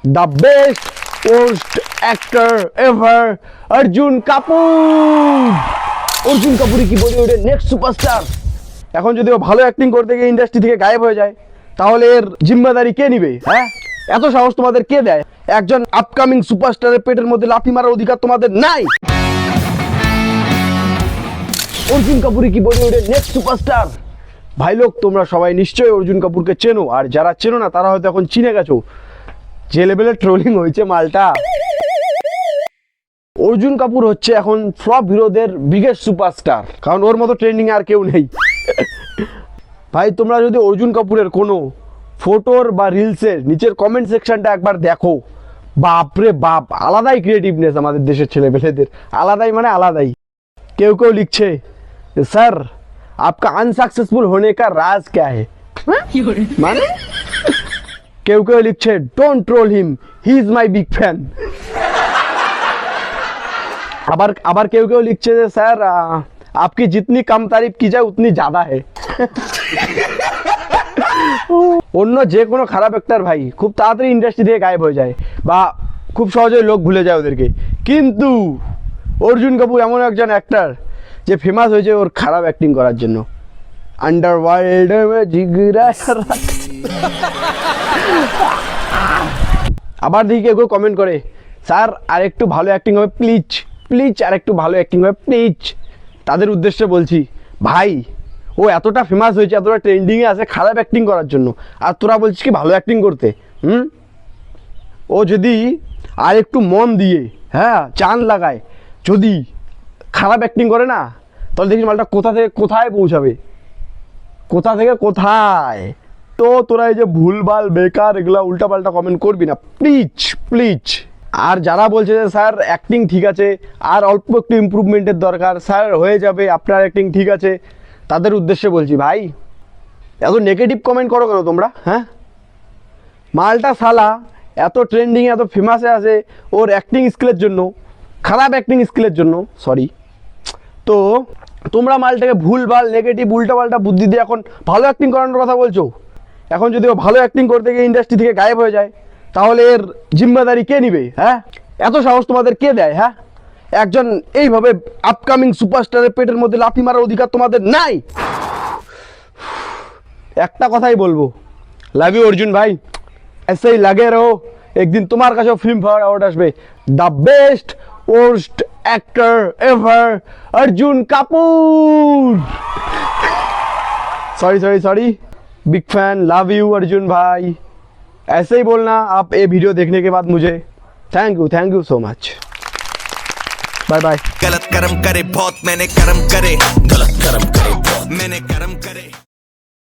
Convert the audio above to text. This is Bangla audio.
The best post actor ever Arjun Kapoor. Arjun কাপুরই কি বলি ওটা নেক্সট সুপারস্টার। এখন যদি ও ভালো অ্যাক্টিং করতে গিয়ে ইন্ডাস্ট্রি থেকে গায়েব হয়ে যায় তাহলে এর জিম্মেদারি কে নিবে? হ্যাঁ, এত সাহস তোমাদের কে দেয়? একজন আপকামিং সুপারস্টারের পেটের মধ্যে লাথি মারার অধিকার তোমাদের নাই। অর্জুন কাপুরই কি বলি ওটা নেক্সট সুপারস্টার। ভাই লোক, তোমরা সবাই নিশ্চয়ই অর্জুন কাপুরকে চেনো, আর যারা চেনো না তারা হয়তো এখন চিনে গেছো। যে লেভেলের ট্রোলিং হয়েছে মালটা। অর্জুন কাপুর হচ্ছে এখন সব হিরোদের বিগেস্ট সুপারস্টার, কারণ ওর মতো ট্রেন্ডিং আর কেউ নেই। ভাই তোমরা যদি অর্জুন কাপুরের কোনো ফটোর বা রিলসের নিচের কমেন্ট সেকশনটা একবার দেখো, বাপরে বাপ, আলাদাই ক্রিয়েটিভনেস আমাদের দেশের ছেলেপেলেদের, আলাদাই মানে আলাদাই। কেউ কেউ লিখছে, স্যার आपका अनसक्सेसफुल होने का राज क्या है? মানে কেউ কেউ লিখছে, don't troll him, he is my big fan. আবার কেউ কেউ লিখছে যে স্যার आपकी जितनी कम तारीफ की जाए उतनी ज्यादा है। অন্য যে কোনো খারাপ অ্যাক্টর ভাই খুব তাড়াতাড়ি ইন্ডাস্ট্রি থেকে গায়েব হয়ে যায় বা খুব সহজেই লোক ভুলে যায় ওদেরকে, কিন্তু অর্জুন কাপুর এমন একজন অ্যাক্টর যে ফেমাস হয়েছে ওর খারাপ অ্যাক্টিং করার জন্য। আন্ডারওয়ার্ল্ড জিগরা। আবার দেখি কেউ কমেন্ট করে, স্যার আর একটু ভালো অ্যাক্টিং হবে প্লিজ, প্লিজ আর একটু ভালো অ্যাক্টিং হবে প্লিজ। তাদের উদ্দেশ্যে বলছি, ভাই ও এতটা ফেমাস হয়েছে, এতটা ট্রেন্ডিংয়ে আছে খারাপ অ্যাক্টিং করার জন্য, আর তোরা বলছিস কি ভালো অ্যাক্টিং করতে? ও যদি আর একটু মন দিয়ে, হ্যাঁ চান লাগায়, যদি খারাপ অ্যাক্টিং করে না, তাহলে দেখিস মালটা কোথা থেকে কোথায় পৌঁছাবে, কোথা থেকে কোথায়। তো তোরা এই যে ভুলভাল বেকার এগুলা উল্টাপাল্টা কমেন্ট করবি না প্লিজ প্লিজ। আর যারা বলছে যে স্যার অ্যাক্টিং ঠিক আছে আর অল্প একটু ইমপ্রুভমেন্টের দরকার, স্যার হয়ে যাবে আপনার অ্যাক্টিং ঠিক আছে, তাদের উদ্দেশ্যে বলছি, ভাই এত নেগেটিভ কমেন্ট করো কেন তোমরা? হ্যাঁ, মালটা শালা এত ট্রেন্ডিংয়ে এত ফেমাসে আছে ওর অ্যাক্টিং স্কিলের জন্য, খারাপ অ্যাক্টিং স্কিলের জন্য, সরি। তো তোমরা মালটাকে ভুলভাল নেগেটিভ উল্টাপাল্টা বুদ্ধি দিয়ে এখন ভালো অ্যাক্টিং করানোর কথা বলছো। এখন যদি ও ভালো অ্যাক্টিং করতে গিয়ে ইন্ডাস্ট্রি থেকে গায়েব হয়ে যায় তাহলে এর জিম্মেদারি কে নিবে? হ্যাঁ, এত সাহস তোমাদের কে দেয়? হ্যাঁ, একজন এইভাবে আপকামিং সুপারস্টারের পেটের মধ্যে লাথি মারার অধিকার তোমাদের নাই। একটা কথাই বলবো, লাভ ইউ অর্জুন ভাই, ऐसे ही लगे रहो, एक दिन तुम्हारे কাছেও ফিল্মফেয়ার অ্যাওয়ার্ড আসবে, the best post actor ever Arjun Kapoor. Sorry big fan, love you Arjun भाई। ऐसे ही बोलना आप ये वीडियो देखने के बाद मुझे। Thank you so much, bye bye. गलत कर्म करे बहुत, मैंने कर्म करे, गलत कर्म करे बहुत, मैंने कर्म करे।